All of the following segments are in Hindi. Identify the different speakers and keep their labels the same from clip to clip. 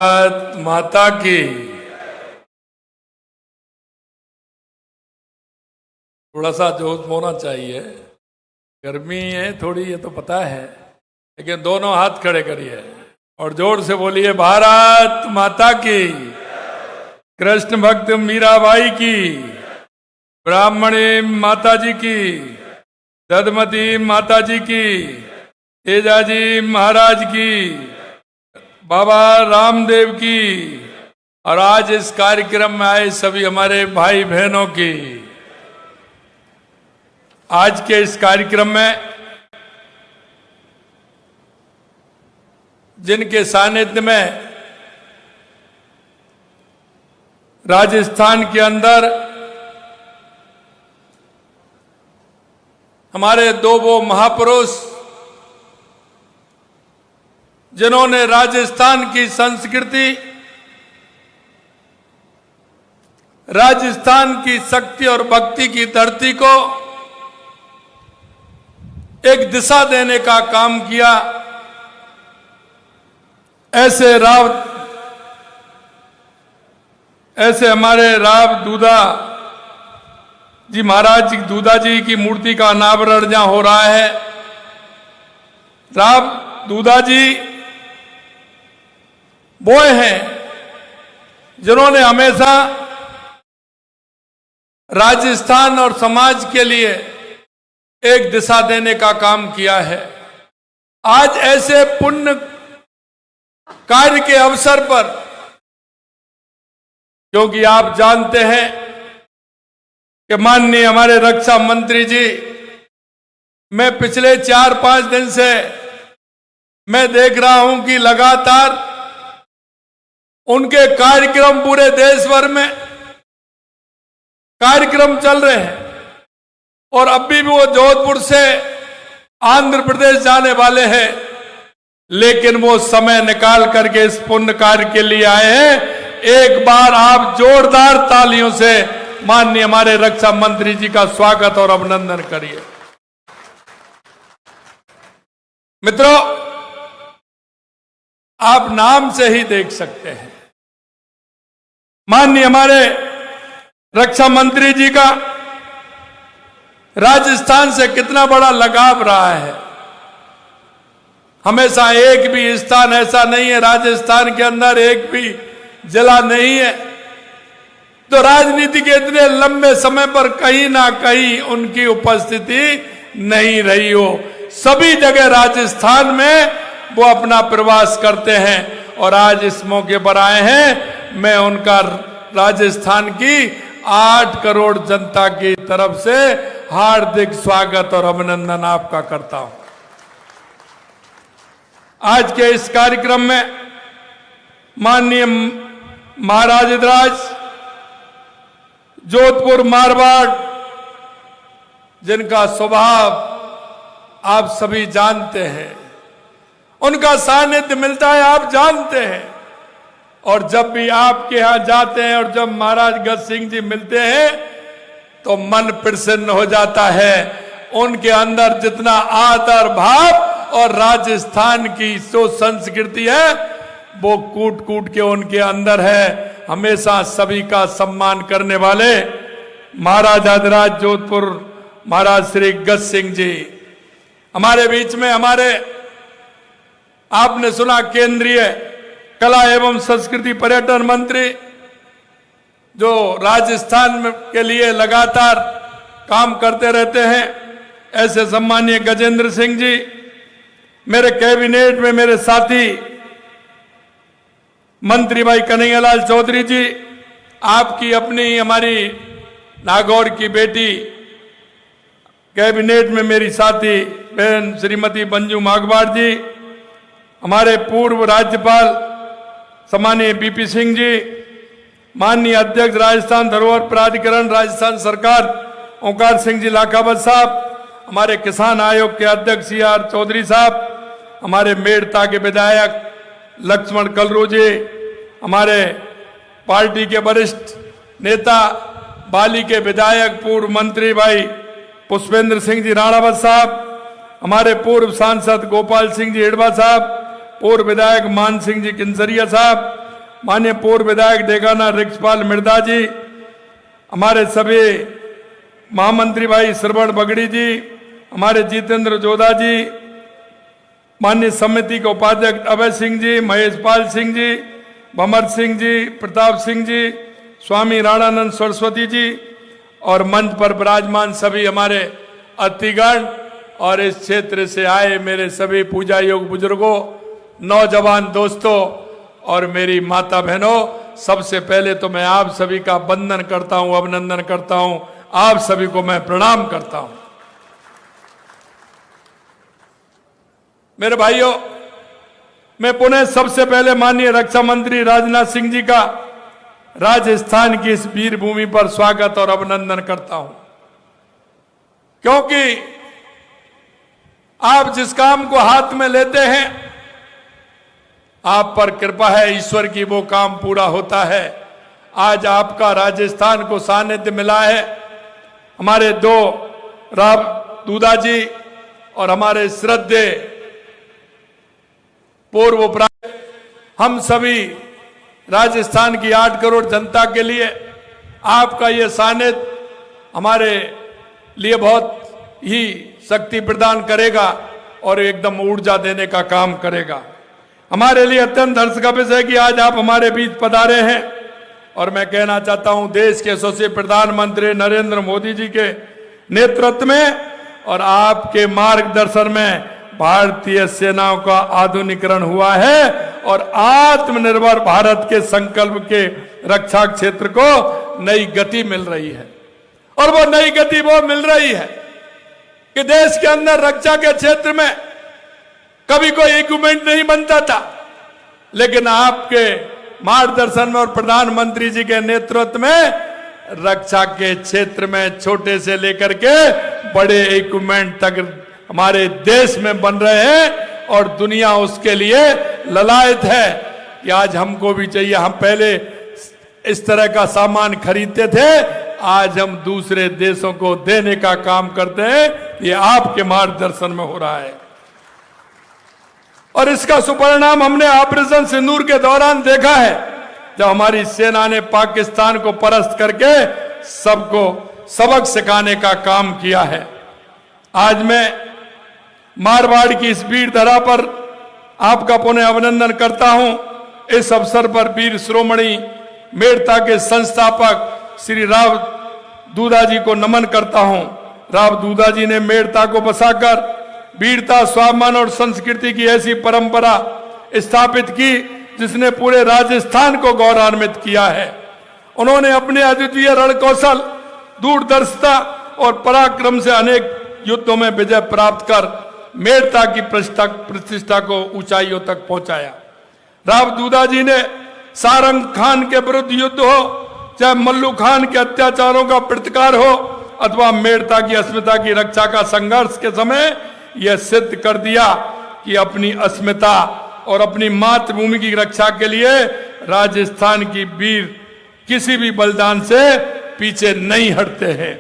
Speaker 1: भारत माता की। थोड़ा सा जोश होना चाहिए, गर्मी है थोड़ी, ये तो पता है, लेकिन दोनों हाथ खड़े करिए और जोर से बोलिए भारत माता की। कृष्ण भक्त मीराबाई की, ब्राह्मणी माता जी की, दधमती माता जी की, तेजाजी महाराज की, बाबा रामदेव की, और आज इस कार्यक्रम में आए सभी हमारे भाई बहनों की। आज के इस कार्यक्रम में जिनके सानिध्य में राजस्थान के अंदर हमारे दो वो महापुरुष जिन्होंने राजस्थान की संस्कृति, राजस्थान की शक्ति और भक्ति की धरती को एक दिशा देने का काम किया, ऐसे हमारे राव दूधा जी महाराज दूधा जी की मूर्ति का अनावरण जहां हो रहा है। राव दूधा जी वो हैं जिन्होंने हमेशा राजस्थान और समाज के लिए एक दिशा देने का काम किया है। आज ऐसे पुण्य कार्य के अवसर पर, क्योंकि आप जानते हैं कि माननीय हमारे रक्षा मंत्री जी, मैं पिछले 4-5 दिन से मैं देख रहा हूं कि लगातार उनके कार्यक्रम पूरे देश भर में कार्यक्रम चल रहे हैं, और अभी भी वो जोधपुर से आंध्र प्रदेश जाने वाले हैं, लेकिन वो समय निकाल करके इस पुण्य कार्य के लिए आए हैं। एक बार आप जोरदार तालियों से माननीय हमारे रक्षा मंत्री जी का स्वागत और अभिनंदन करिए। मित्रों, आप नाम से ही देख सकते हैं माननीय हमारे रक्षा मंत्री जी का राजस्थान से कितना बड़ा लगाव रहा है। हमेशा एक भी स्थान ऐसा नहीं है, राजस्थान के अंदर एक भी जिला नहीं है तो राजनीति के इतने लंबे समय पर कहीं ना कहीं उनकी उपस्थिति नहीं रही हो। सभी जगह राजस्थान में वो अपना प्रवास करते हैं और आज इस मौके पर आए हैं। मैं उनका राजस्थान की 8 करोड़ जनता की तरफ से हार्दिक स्वागत और अभिनंदन आपका करता हूं। आज के इस कार्यक्रम में माननीय महाराजधिराज जोधपुर मारवाड़, जिनका स्वभाव आप सभी जानते हैं, उनका सानिध्य मिलता है, आप जानते हैं, और जब भी आपके यहां जाते हैं और जब महाराज गज सिंह जी मिलते हैं तो मन प्रसन्न हो जाता है। उनके अंदर जितना आदर भाव और राजस्थान की जो संस्कृति है वो कूट कूट के उनके अंदर है। हमेशा सभी का सम्मान करने वाले महाराजाधिराज जोधपुर महाराज श्री गज सिंह जी हमारे बीच में, हमारे आपने सुना केंद्रीय कला एवं संस्कृति पर्यटन मंत्री, जो राजस्थान के लिए लगातार काम करते रहते हैं, ऐसे सम्मानीय गजेंद्र सिंह जी, मेरे कैबिनेट में मेरे साथी मंत्री भाई कन्हैयालाल चौधरी जी, आपकी अपनी हमारी नागौर की बेटी कैबिनेट में मेरी साथी बहन श्रीमती मंजू माघवाड़ जी, हमारे पूर्व राज्यपाल सम्मानीय बीपी सिंह जी, माननीय अध्यक्ष राजस्थान धरोहर प्राधिकरण राजस्थान सरकार ओंकार सिंह जी लाखावत साहब, हमारे किसान आयोग के अध्यक्ष CR चौधरी साहब, हमारे मेड़ता के विधायक लक्ष्मण कलरू जी, हमारे पार्टी के वरिष्ठ नेता बाली के विधायक पूर्व मंत्री भाई पुष्पेंद्र सिंह जी राणावत साहब, हमारे पूर्व सांसद गोपाल सिंह जी हिड़वा साहब, पूर्व विधायक मान सिंह जी किंसरिया साहब, माननीय पूर्व विधायक डेगाना रिक्सपाल मिर्दा जी, हमारे सभी महामंत्री भाई श्रवण बगड़ी जी, हमारे जितेंद्र जोधा जी, माननीय समिति के उपाध्यक्ष अभय सिंह जी, महेश पाल सिंह जी, भमर सिंह जी, प्रताप सिंह जी, स्वामी राणानंद सरस्वती जी और मंच पर विराजमान सभी हमारे अतिथिगण और इस क्षेत्र से आए मेरे सभी पूजा योग बुजुर्गों, नौजवान दोस्तों और मेरी माता बहनों, सबसे पहले तो मैं आप सभी का वंदन करता हूं, अभिनंदन करता हूं, आप सभी को मैं प्रणाम करता हूं। मेरे भाइयों, मैं पुनः सबसे पहले माननीय रक्षा मंत्री राजनाथ सिंह जी का राजस्थान की इस वीर भूमि पर स्वागत और अभिनंदन करता हूं, क्योंकि आप जिस काम को हाथ में लेते हैं, आप पर कृपा है ईश्वर की, वो काम पूरा होता है। आज आपका राजस्थान को सानिध्य मिला है। हमारे दो राव दूधा जी और हमारे श्रद्धेय पूर्व उपराष्ट्रपति, हम सभी राजस्थान की 8 करोड़ जनता के लिए आपका ये सानिध्य हमारे लिए बहुत ही शक्ति प्रदान करेगा और एकदम ऊर्जा देने का काम करेगा। हमारे लिए अत्यंत हर्ष का विषय है कि आज आप हमारे बीच पधारे हैं और मैं कहना चाहता हूं, देश के यशस्वी प्रधानमंत्री नरेंद्र मोदी जी के नेतृत्व में और आपके मार्गदर्शन में भारतीय सेनाओं का आधुनिकीकरण हुआ है और आत्मनिर्भर भारत के संकल्प के रक्षा क्षेत्र को नई गति मिल रही है। और वो नई गति वो मिल रही है कि देश के अंदर रक्षा के क्षेत्र में कभी कोई इक्विपमेंट नहीं बनता था, लेकिन आपके मार्गदर्शन में और प्रधानमंत्री जी के नेतृत्व में रक्षा के क्षेत्र में छोटे से लेकर के बड़े इक्विपमेंट तक हमारे देश में बन रहे हैं और दुनिया उसके लिए ललायत है कि आज हमको भी चाहिए। हम पहले इस तरह का सामान खरीदते थे, आज हम दूसरे देशों को देने का काम करते हैं। ये आपके मार्गदर्शन में हो रहा है और इसका सुपरिणाम हमने ऑपरेशन सिंदूर के दौरान देखा है, जब हमारी सेना ने पाकिस्तान को परास्त करके सबको सबक सिखाने का काम किया है। आज मैं मारवाड़ की इस वीर धरा पर आपका पुनः अभिनंदन करता हूं। इस अवसर पर वीर शिरोमणि मेड़ता के संस्थापक श्री राव दूधा जी को नमन करता हूं। राव दूधा जी ने मेड़ता को बसाकर वीरता, स्वाभिमान और संस्कृति की ऐसी परंपरा स्थापित की जिसने पूरे राजस्थान को गौरवान्वित किया है। उन्होंने अपने अद्वितीय रण कौशल, दूरदर्शिता और पराक्रम से अनेक युद्धों में विजय प्राप्त कर मेड़ता की प्रतिष्ठा को ऊंचाइयों तक पहुंचाया। राव दूधा जी ने सारंग खान के विरुद्ध युद्ध हो, चाहे मल्लू खान के अत्याचारों का प्रतिकार हो अथवा मेड़ता की अस्मिता की रक्षा का संघर्ष के समय यह सिद्ध कर दिया कि अपनी अस्मिता और अपनी मातृभूमि की रक्षा के लिए राजस्थान की वीर किसी भी बलिदान से पीछे नहीं हटते हैं।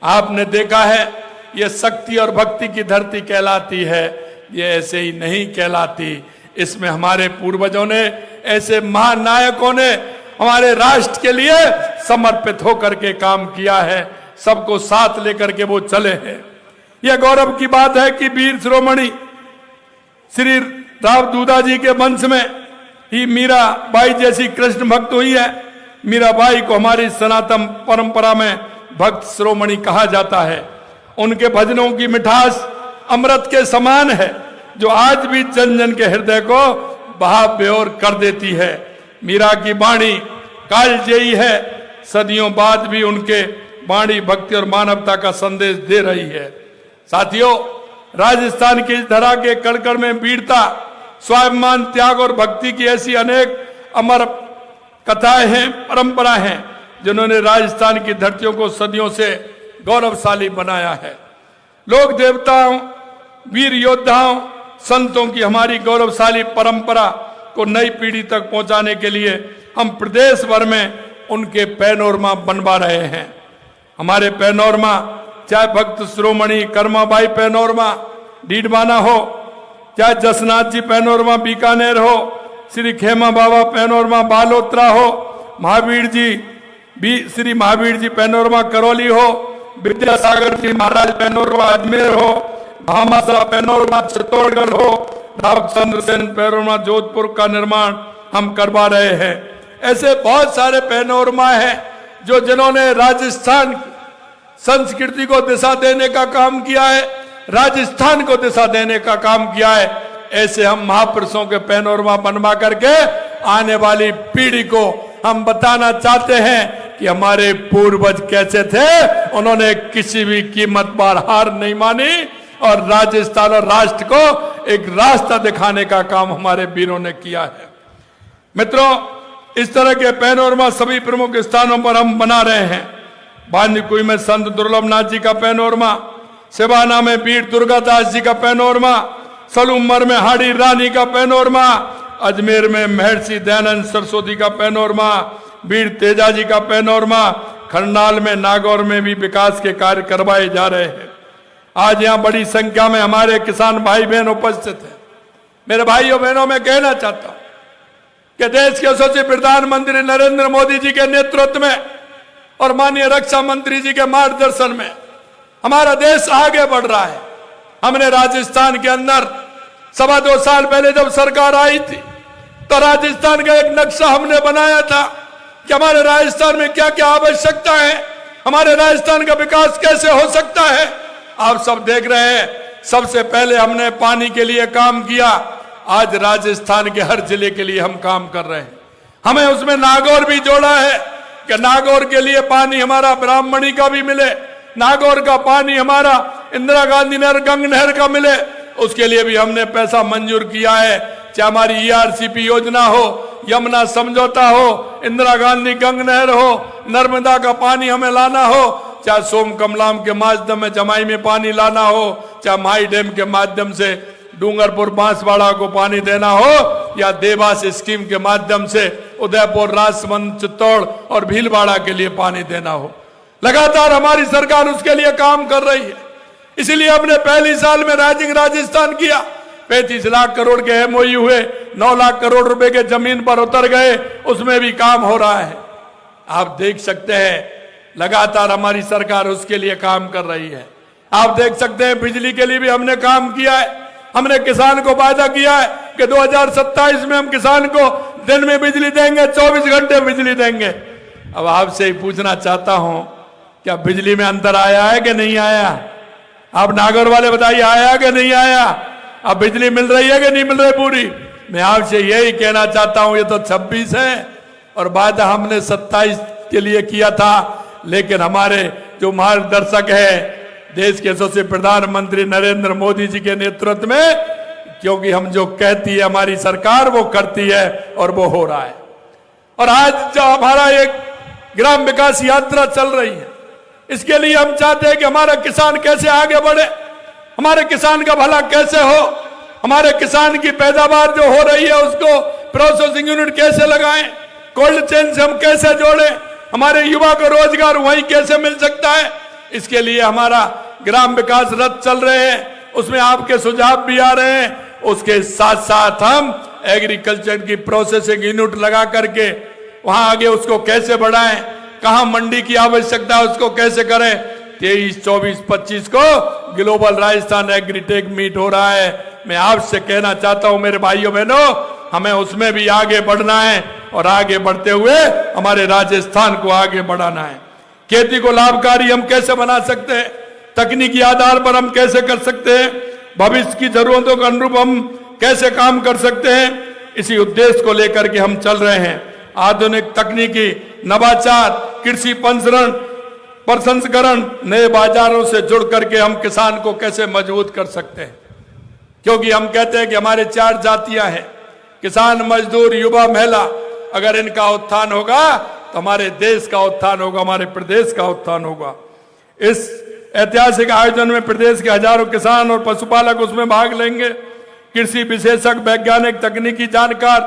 Speaker 1: आपने देखा है यह शक्ति और भक्ति की धरती कहलाती है, ये ऐसे ही नहीं कहलाती। इसमें हमारे पूर्वजों ने, ऐसे महानायकों ने हमारे राष्ट्र के लिए समर्पित होकर के काम किया है, सबको साथ लेकर के वो चले हैं। यह गौरव की बात है कि वीर शिरोमणि श्री राव दूधा जी के वंश में ही मीरा बाई जैसी कृष्ण भक्त हुई है। मीरा बाई को हमारी सनातन परंपरा में भक्त शिरोमणि कहा जाता है। उनके भजनों की मिठास अमृत के समान है, जो आज भी जन जन के हृदय को बहा बेओर कर देती है। मीरा की वाणी कालजयी है, सदियों बाद भी उनके वाणी भक्ति और मानवता का संदेश दे रही है। साथियों, राजस्थान की इस धरा के कड़कड़ में वीरता, स्वाभिमान, त्याग और भक्ति की ऐसी अनेक अमर कथाएं हैं, परंपरा हैं, जिन्होंने राजस्थान की धरतियों को सदियों से गौरवशाली बनाया है। लोक देवताओं, वीर योद्धाओं, संतों की हमारी गौरवशाली परंपरा को नई पीढ़ी तक पहुंचाने के लिए हम प्रदेश भर में उनके पैनोरमा बनवा रहे हैं। हमारे पैनोरमा, चाहे भक्त शिरोमणि कर्माबाई पैनोरमा डीडवाना हो, चाहे जसनाथ जी पैनोरमा बीकानेर हो, श्री खेमा बाबा पैनोरमा बालोत्रा हो, महावीर जी श्री महावीर जी पैनोरमा करौली हो, विद्यासागर जी महाराज पैनोरमा अजमेर हो, भामाशाह पैनोरमा चित्तौड़गढ़ हो, रामचंद्र सेन पैनोरमा जोधपुर का निर्माण हम करवा रहे हैं। ऐसे बहुत सारे पैनोरमा हैं जो जिन्होंने राजस्थान संस्कृति को दिशा देने का काम किया है, राजस्थान को दिशा देने का काम किया है। ऐसे हम महापुरुषों के पैनोरमा बनवा करके आने वाली पीढ़ी को हम बताना चाहते हैं कि हमारे पूर्वज कैसे थे। उन्होंने किसी भी कीमत पर हार नहीं मानी और राजस्थान और राष्ट्र को एक रास्ता दिखाने का काम हमारे वीरों ने किया है। मित्रों, इस तरह के पैनोरमा सभी प्रमुख स्थानों पर हम बना रहे हैं। बांदीकुई में संत दुर्लभनाथ जी का पैनोरमा, सिवाना में वीर दुर्गादास जी का पैनोरमा, सलूमर में हाड़ी रानी का पैनोरमा, अजमेर में महर्षि दयानंद सरस्वती का पैनोरमा, वीर तेजा जी का पैनोरमा, खरनाल में नागौर में भी विकास के कार्य करवाए जा रहे हैं। आज यहाँ बड़ी संख्या में हमारे किसान भाई बहन उपस्थित हैं। मेरे भाइयों बहनों, मैं कहना चाहता हूं कि देश के यशस्वी प्रधानमंत्री नरेंद्र मोदी जी के नेतृत्व में और माननीय रक्षा मंत्री जी के मार्गदर्शन में हमारा देश आगे बढ़ रहा है। हमने राजस्थान के अंदर 2.25 साल पहले जब सरकार आई थी तो राजस्थान का एक नक्शा हमने बनाया था कि हमारे राजस्थान में क्या क्या आवश्यकता है, हमारे राजस्थान का विकास कैसे हो सकता है। आप सब देख रहे हैं, सबसे पहले हमने पानी के लिए काम किया। आज राजस्थान के हर जिले के लिए हम काम कर रहे हैं। हमें उसमें नागौर भी जोड़ा है कि नागौर के लिए पानी हमारा ब्राह्मणी का भी मिले, नागौर का पानी हमारा इंदिरा गांधी नहर गंग नहर का मिले, उसके लिए भी हमने पैसा मंजूर किया है। चाहे हमारी ERCP योजना हो, यमुना समझौता हो, इंदिरा गांधी गंग नहर हो, नर्मदा का पानी हमें लाना हो, चाहे सोम कमलाम के माध्यम में जमाई में पानी लाना हो, चाहे माई डैम के माध्यम से डूंगरपुर बांसवाड़ा को पानी देना हो, या देवास स्कीम के माध्यम से उदयपुर राजसमंद चित्तौड़ और भीलवाड़ा के लिए पानी देना हो। लगातार हमारी सरकार उसके लिए काम कर रही है। इसीलिए हमने पहली साल में राइजिंग राजस्थान किया। 35 लाख करोड़ के MOU हुए, 9 लाख करोड़ रुपए के जमीन पर उतर गए, उसमें भी काम हो रहा है। आप देख सकते हैं लगातार हमारी सरकार उसके लिए काम कर रही है। आप देख सकते हैं बिजली के लिए भी हमने काम किया है। हमने किसान को वादा किया है कि 2027 में हम किसान को दिन में बिजली देंगे, 24 घंटे बिजली देंगे। अब आपसे ही पूछना चाहता हूं, क्या बिजली में अंतर आया है कि नहीं आया? आप नागौर वाले बताइए, आया कि नहीं आया? अब बिजली मिल रही है कि नहीं मिल रही पूरी? मैं आपसे यही कहना चाहता हूं, ये तो 26 है और वादा हमने 27 के लिए किया था। लेकिन हमारे जो मार्गदर्शक है देश के यशस्वी प्रधानमंत्री नरेंद्र मोदी जी के नेतृत्व में, क्योंकि हम जो कहती है हमारी सरकार वो करती है और वो हो रहा है। और आज जो हमारा एक ग्राम विकास यात्रा चल रही है, इसके लिए हम चाहते हैं कि हमारा किसान कैसे आगे बढ़े, हमारे किसान का भला कैसे हो, हमारे किसान की पैदावार जो हो रही है उसको प्रोसेसिंग यूनिट कैसे लगाएं, कोल्ड चेन से हम कैसे जोड़ें, हमारे युवा को रोजगार वहीं कैसे मिल सकता है। इसके लिए हमारा ग्राम विकास रथ चल रहे हैं, उसमें आपके सुझाव भी आ रहे हैं। उसके साथ साथ हम एग्रीकल्चर की प्रोसेसिंग यूनिट लगा करके वहां आगे उसको कैसे बढ़ाएं, कहां मंडी की आवश्यकता है उसको कैसे करें। 23, 24, 25 को ग्लोबल राजस्थान एग्रीटेक मीट हो रहा है। मैं आपसे कहना चाहता हूं मेरे भाइयों बहनों, हमें उसमें भी आगे बढ़ना है और आगे बढ़ते हुए हमारे राजस्थान को आगे बढ़ाना है। खेती को लाभकारी हम कैसे बना सकते हैं, तकनीकी आधार पर हम कैसे कर सकते हैं, भविष्य की जरूरतों के अनुरूप हम कैसे काम कर सकते हैं, इसी उद्देश्य को लेकर के हम चल रहे हैं। आधुनिक तकनीकी नवाचार, कृषि प्रसंस्करण, नए बाजारों से जुड़ करके हम किसान को कैसे मजबूत कर सकते हैं। क्योंकि हम कहते हैं कि हमारे 4 जातियां हैं, किसान, मजदूर, युवा, महिला। अगर इनका उत्थान होगा तो हमारे देश का उत्थान होगा, हमारे प्रदेश का उत्थान होगा। इस ऐतिहासिक आयोजन में प्रदेश के हजारों किसान और पशुपालक उसमें भाग लेंगे। कृषि विशेषज्ञ, वैज्ञानिक, तकनीकी जानकार,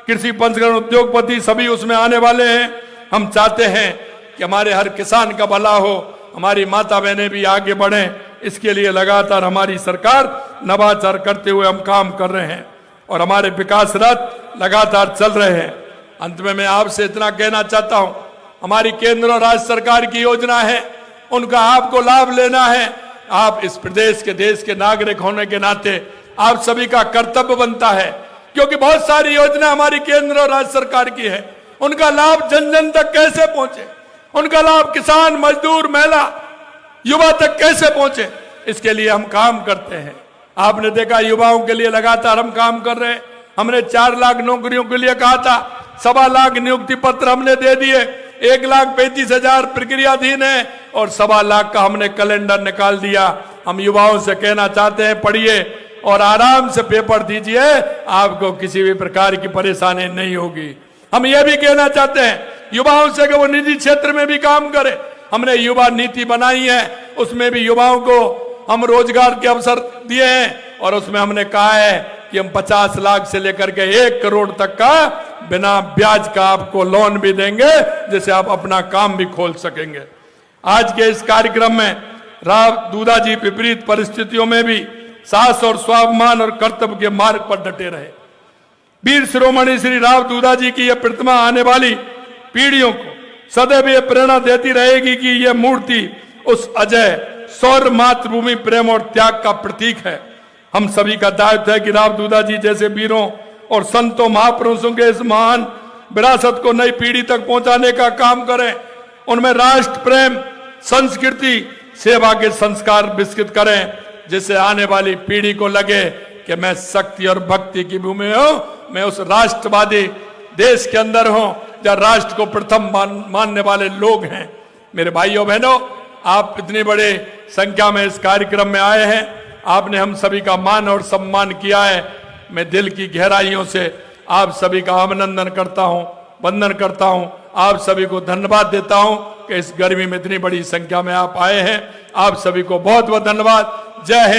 Speaker 1: कृषि प्रसंस्करण उद्योगपति सभी उसमें आने वाले हैं। हम चाहते हैं कि हमारे हर किसान का भला हो, हमारी माता बहनें भी आगे बढ़ें। इसके लिए लगातार हमारी सरकार नवाचार करते हुए हम काम कर रहे हैं। और हमारे विकास रथ लगातार चल रहे हैं। अंत में मैं आपसे इतना कहना चाहता हूं, हमारी केंद्र और राज्य सरकार की योजना है, उनका आपको लाभ लेना है। आप इस प्रदेश के, देश के नागरिक होने के नाते आप सभी का कर्तव्य बनता है, क्योंकि बहुत सारी योजना हमारी केंद्र और राज्य सरकार की है, उनका लाभ जन जन तक कैसे पहुंचे, उनका लाभ किसान, मजदूर, महिला, युवा तक कैसे पहुंचे, इसके लिए हम काम करते हैं। आपने देखा युवाओं के लिए लगातार हम काम कर रहे हैं। हमने 4 लाख नौकरियों के लिए कहा था, 1.25 लाख नियुक्ति पत्र हमने दे दिए, 1,35,000 प्रक्रियाधीन है और 1.25 लाख का हमने कैलेंडर निकाल दिया। हम युवाओं से कहना चाहते हैं, पढ़िए और आराम से पेपर दीजिए, आपको किसी भी प्रकार की परेशानी नहीं होगी। हम यह भी कहना चाहते हैं युवाओं से कि वो निजी क्षेत्र में भी काम करें। हमने युवा नीति बनाई है, उसमें भी युवाओं को हम रोजगार के अवसर दिए हैं और उसमें हमने कहा है कि हम 50 लाख से लेकर के 1 करोड़ तक का बिना ब्याज का आपको लोन भी देंगे, जिससे आप अपना काम भी खोल सकेंगे। आज के इस कार्यक्रम में राव दूधा जी विपरीत परिस्थितियों में भी साहस और स्वाभिमान और कर्तव्य के मार्ग पर डटे रहे। वीर शिरोमणि श्री राव दूधा जी की यह प्रतिमा आने वाली पीढ़ियों को सदैव ये प्रेरणा देती रहेगी कि यह मूर्ति उस अजय शौर्य, मातृभूमि प्रेम और त्याग का प्रतीक है। हम सभी का दायित्व है कि राव दूधा जी जैसे वीरों और संतों, महापुरुषों के इस महान विरासत को नई पीढ़ी तक पहुंचाने का काम करें। उनमें राष्ट्र प्रेम, संस्कृति, सेवा के संस्कार विकसित करें, जिससे आने वाली पीढ़ी को लगे कि मैं शक्ति और भक्ति की भूमि हूं, मैं उस राष्ट्रवादी देश के अंदर हूं जहां राष्ट्र को प्रथम मानने वाले लोग हैं। मेरे भाइयों बहनों, आप इतनी बड़े संख्या में इस कार्यक्रम में आए हैं, आपने हम सभी का मान और सम्मान किया है। मैं दिल की गहराइयों से आप सभी का अभिनंदन करता हूं, वंदन करता हूं, आप सभी को धन्यवाद देता हूं कि इस गर्मी में इतनी बड़ी संख्या में आप आए हैं। आप सभी को बहुत बहुत धन्यवाद। जय हिंद।